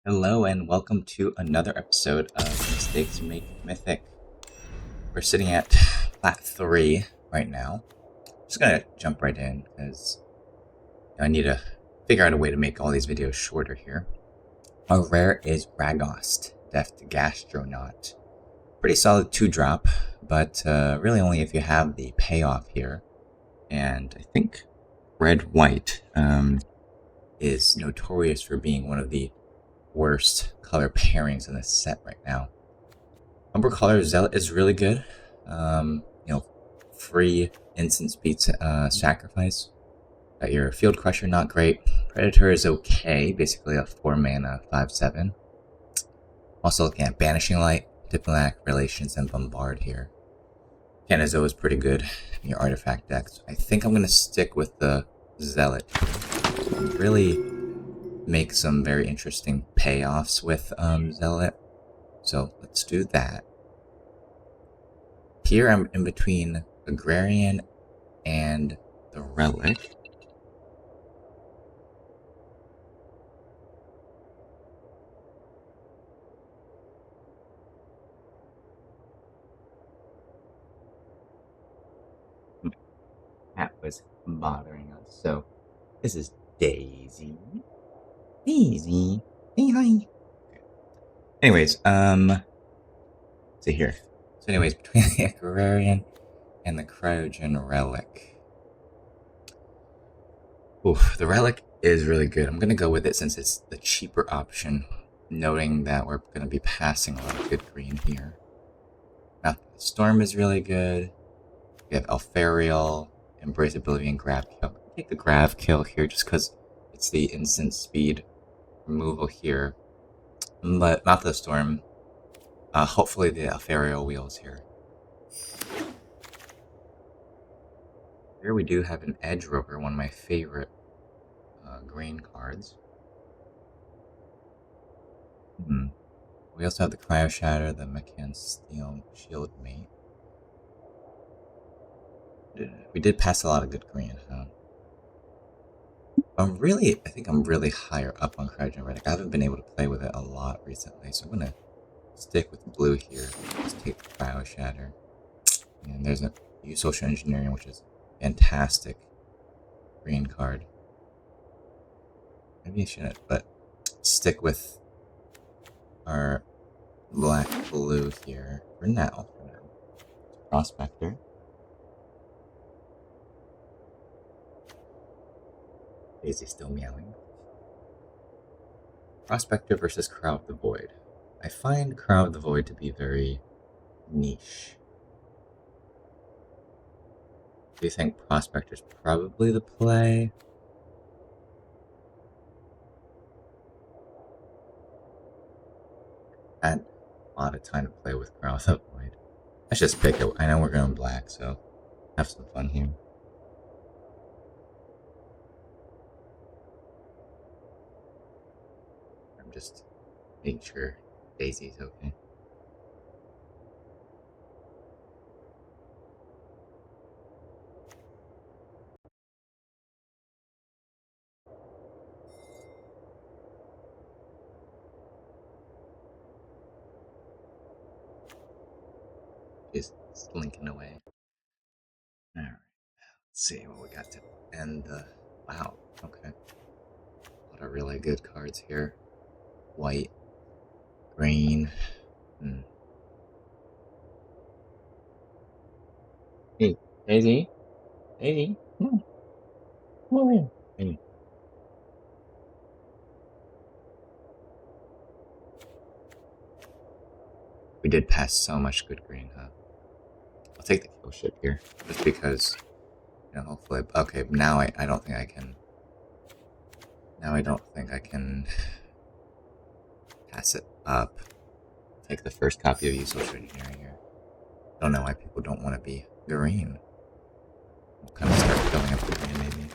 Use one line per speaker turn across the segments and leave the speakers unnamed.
Hello and welcome to another episode of Mistakes Make Mythic. We're sitting at Plat 3 right now. Just gonna jump right in because I need to figure out a way to make all these videos shorter here. Our rare is Ragost, Deft Gastronaut. Pretty solid 2-drop, but really only if you have the payoff here. And I think red-white is notorious for being one of the worst color pairings in this set right now. Umber Color Zealot is really good. Free instant speed sacrifice. Got your Field Crusher, not great. Predator is okay, basically a 4-mana 5/7. Also looking at Banishing Light, Diplomatic Relations, and Bombard here. Canazo is pretty good in your artifact decks. I think I'm going to stick with the Zealot. Really make some very interesting payoffs with Zealot. So let's do that. Here I'm in between Agrarian and the Relic. That was bothering us. So this is Daisy. Daisy. Hey, hi. Okay. Anyways, see here. So anyways, between the Agrarian and the Cryogen Relic. Oof, the Relic is really good. I'm gonna go with it since it's the cheaper option, noting that we're gonna be passing a lot of good green here. Now, the Storm is really good. We have Alfarial, Embrace Ability, and Grab Kill. Take the Grab Kill here just because it's the instant speed removal here, but not the Storm. Hopefully the Alfarial wheels here. Here we do have an Edge Rover, one of my favorite green cards. We also have the Cryo Shatter, the Mechan Steel Shield Mate. We did pass a lot of good green, huh? I think I'm really higher up on Cryogen Relic. I haven't been able to play with it a lot recently, so I'm gonna stick with blue here. Just take the Cryo Shatter. And there's a use Social Engineering, which is fantastic green card. Maybe I shouldn't, but stick with our black-blue here for now. Prospector. Daisy still meowing. Prospector versus Crow of the Void. I find Crow of the Void to be very niche. Do you think Prospector's probably the play? I had a lot of time to play with Crow of the Void. Let's just pick it. I know we're going black, so have some fun here. I'm just making sure Daisy's okay. She's slinking away. Alright, let's see what we got to end the... Wow, okay. A lot of really good cards here. White, green. Hey, Daisy? Daisy? Come over here. Hey. We did pass so much good green, huh? I'll take the kill ship here, just because, hopefully... Okay, now I don't think I can... Now I don't think I can pass it up. Take the first copy of Use Social Engineering here. I don't know why people don't want to be green. We'll kind of start filling up the green, maybe.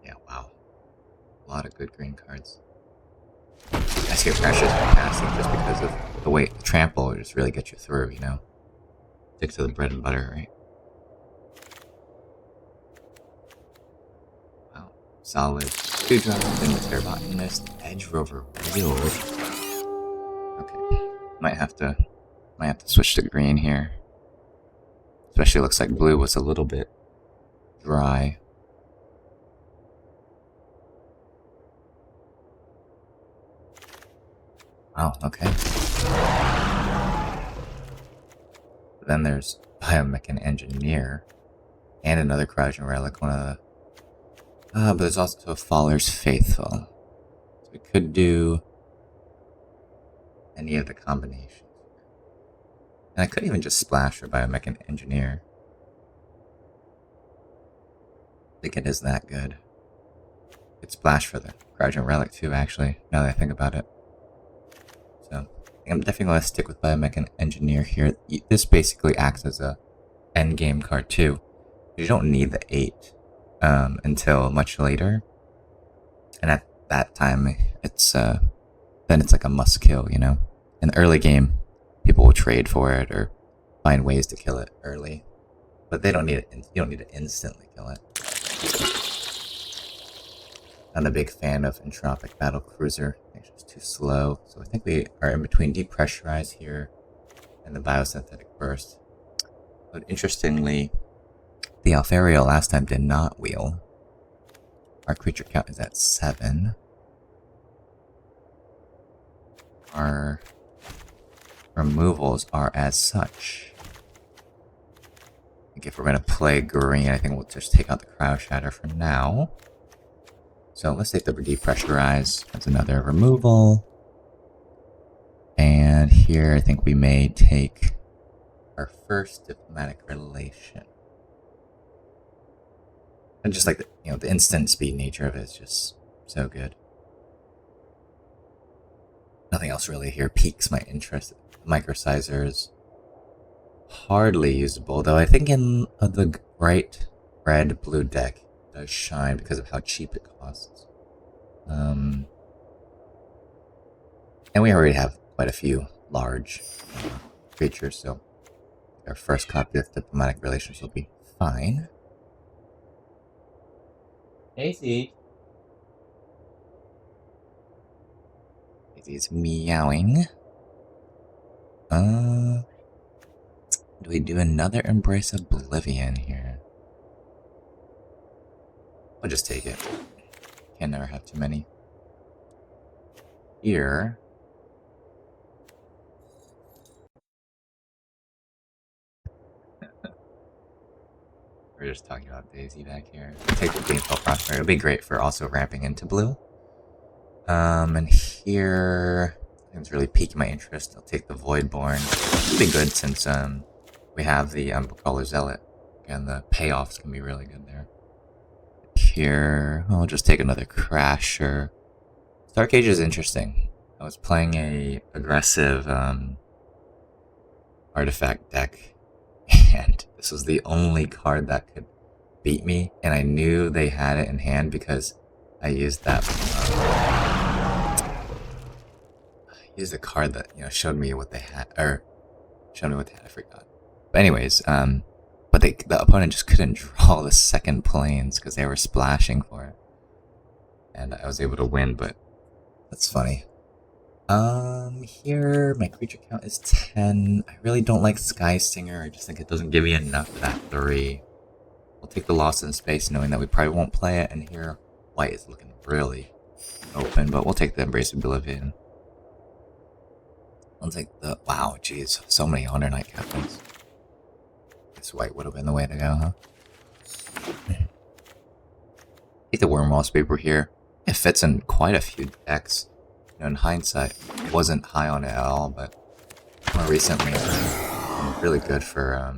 Yeah, wow. A lot of good green cards. Escape Crash is fantastic just because of the way the trample just really gets you through, Stick to the bread and butter, right? Wow. Solid. Screwdriver, Thingamateur, Botanist, Edge Rover, Wheeled. Okay. Might have to switch to green here. Especially looks like blue was a little bit dry. Oh, okay. But then there's Biomech Engineer and another Cryogenic Relic, one of the... but there's also a Faller's Faithful. So we could do any of the combinations. And I could even just splash for Biomech Engineer. I think it is that good. Could splash for the Cryogenic Relic too, actually, now that I think about it. So, I'm definitely going to stick with Biomech Engineer here. This basically acts as a endgame card too. You don't need the 8 until much later. And at that time, it's then it's like a must kill, you know? In the early game, people will trade for it or find ways to kill it early. But they don't need it, you don't need to instantly kill it. Not a big fan of Entropic Battle Cruiser. It's just too slow. So I think we are in between Depressurize here and the Biosynthetic Burst. But interestingly, the Alfario last time did not wheel. Our creature count is at 7. Our removals are as such. I think if we're going to play green, I think we'll just take out the Cryo Shatter for now. So let's take the Depressurize. That's another removal. And here I think we may take our first Diplomatic Relation. And just like the instant speed nature of it is just so good. Nothing else really here piques my interest. Microsizers, hardly usable, though I think in the bright red-blue deck it does shine because of how cheap it costs. And we already have quite a few large creatures, so our first copy of Diplomatic Relations will be fine. Daisy. Daisy's meowing. Do we do another Embrace Oblivion here? I'll just take it. Can never have too many. Here. We're just talking about Daisy back here. Take the Baneful Prosperity. It'll be great for also ramping into blue. And here, I think it's really piquing my interest. I'll take the Voidborn. It'll be good since we have the Bookcaller Zealot, and the payoffs can be really good there. Here, I'll just take another Crasher. Dark Age is interesting. I was playing a aggressive artifact deck, and this was the only card that could beat me, and I knew they had it in hand because I used that. I used a card that showed me what they had, or showed me what they had. I forgot. But anyways, but the opponent just couldn't draw the second planes because they were splashing for it, and I was able to win. But that's funny. Here my creature count is 10. I really don't like Sky Singer. I just think it doesn't give me enough for that 3. We'll take the Lost in Space, knowing that we probably won't play it. And here, white is looking really open, but we'll take the Embrace of Oblivion. I'll take the... Wow, jeez. So many Honor Knight Captains. This white would have been the way to go, huh? Take the Wormwall Paper here. It fits in quite a few decks. In hindsight, I wasn't high on it at all, but more recently, it's really good for,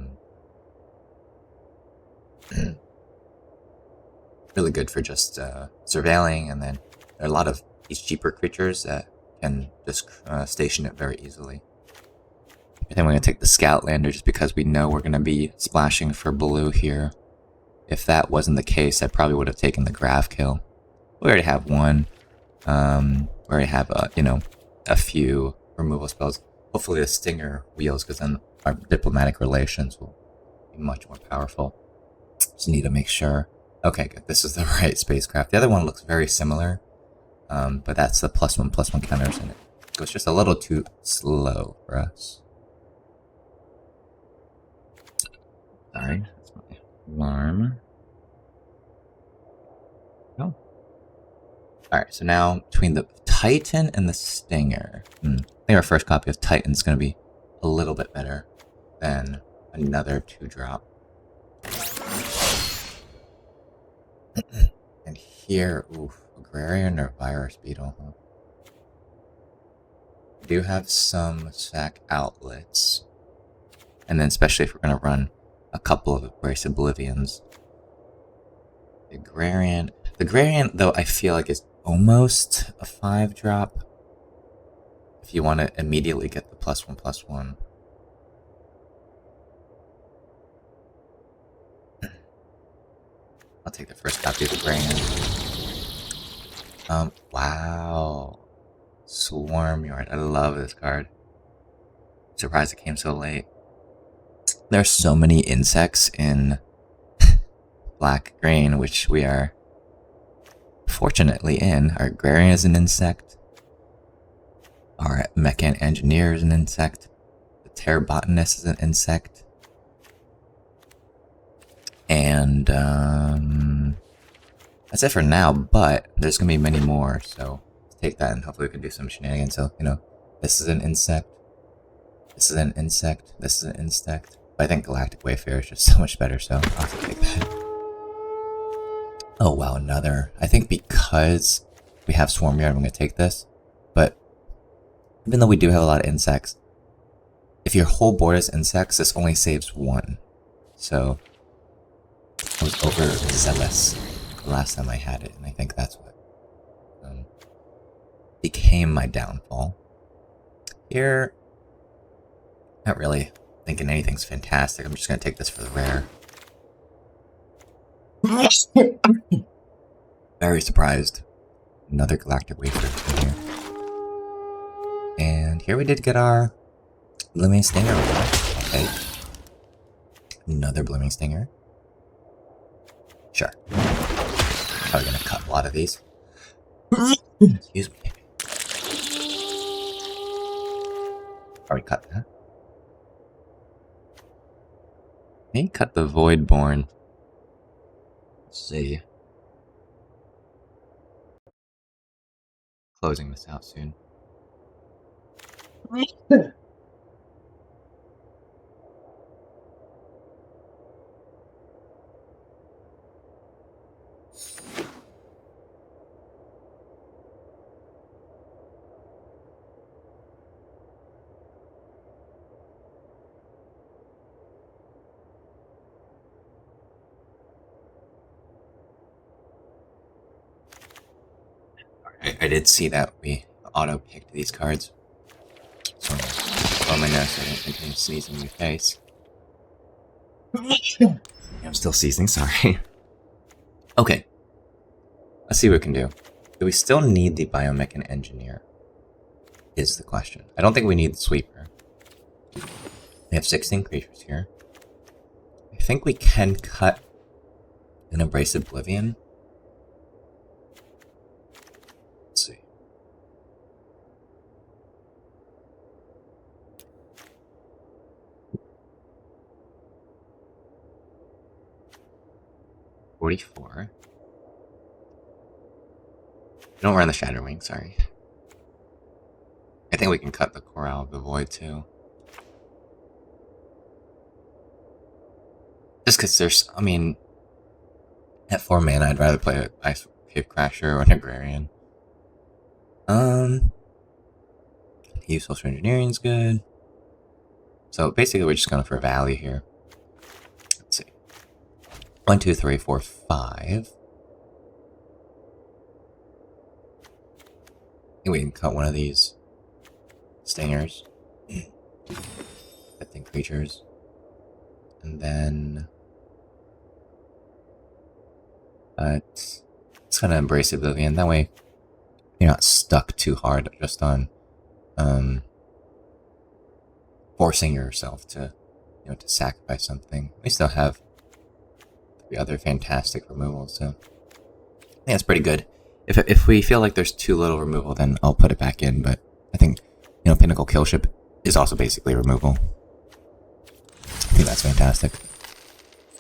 really good for just, surveilling, and then there are a lot of these cheaper creatures that can just station it very easily. I think we're going to take the Scoutlander just because we know we're going to be splashing for blue here. If that wasn't the case, I probably would have taken the Graph Kill. We already have one. We already have, a few removal spells. Hopefully the Stinger wheels, because then our diplomatic relations will be much more powerful. Just need to make sure. Okay, good. This is the right spacecraft. The other one looks very similar, but that's the +1/+1 counters, and it goes just a little too slow for us. Sorry, that's my alarm. Oh. Alright, so now between the Titan and the Stinger. I think our first copy of Titan is going to be a little bit better than another 2-drop. And here, oof, Agrarian or Virus Beetle, huh? We do have some SAC outlets. And then especially if we're going to run a couple of Embrace Oblivions. The Agrarian, though, I feel like is almost a 5-drop. If you want to immediately get the +1/+1. I'll take the first copy of the Agrarian. Wow. Swarm Yard. I love this card. Surprised it came so late. There's so many insects in Black Grain, which we are fortunately in. Our Agrarian is an insect. Our Mechan Engineer is an insect. The Terra Botanist is an insect. And that's it for now, but there's going to be many more, so let's take that and hopefully we can do some shenanigans. So, you know, this is an insect. This is an insect. This is an insect. But I think Galactic Wayfarer is just so much better, so I'll have to take that. Oh wow, another. I think because we have Swarm Yard, I'm going to take this. But even though we do have a lot of insects, if your whole board is insects, this only saves 1. So I was overzealous the last time I had it, and I think that's what became my downfall. Here, not really thinking anything's fantastic. I'm just going to take this for the rare. Very surprised. Another Galactic Wafer in here. And here we did get our Blooming Stinger. Okay. Another Blooming Stinger. Sure. Probably gonna cut a lot of these. Excuse me. Already cut that. Maybe cut the Voidborn. Let's see. Closing this out soon. I did see that we auto-picked these cards. So blow my nose so I don't continue sneezing in your face. I'm still seasoning, sorry. Okay. Let's see what we can do. Do we still need the Biomechan Engineer? Is the question. I don't think we need the Sweeper. We have 16 creatures here. I think we can cut an Embrace Oblivion. Let's see. $44. Don't run the Shatterwing, sorry. I think we can cut the Chorale of the Void too. Just because there's, I mean, at 4 mana, I'd rather play an Ice Cave Crasher or an Agrarian. Useful for Engineering's good. So basically, we're just going for value here. Let's see. 1, 2, 3, 4, 5. I think we can cut one of these Stingers. 15 creatures. And then it's gonna Embrace Oblivion. That way you're not stuck too hard just on forcing yourself to, to sacrifice something. We still have 3 other fantastic removals, so I think that's pretty good. If we feel like there's too little removal, then I'll put it back in, but I think, Pinnacle Killship is also basically removal. I think that's fantastic.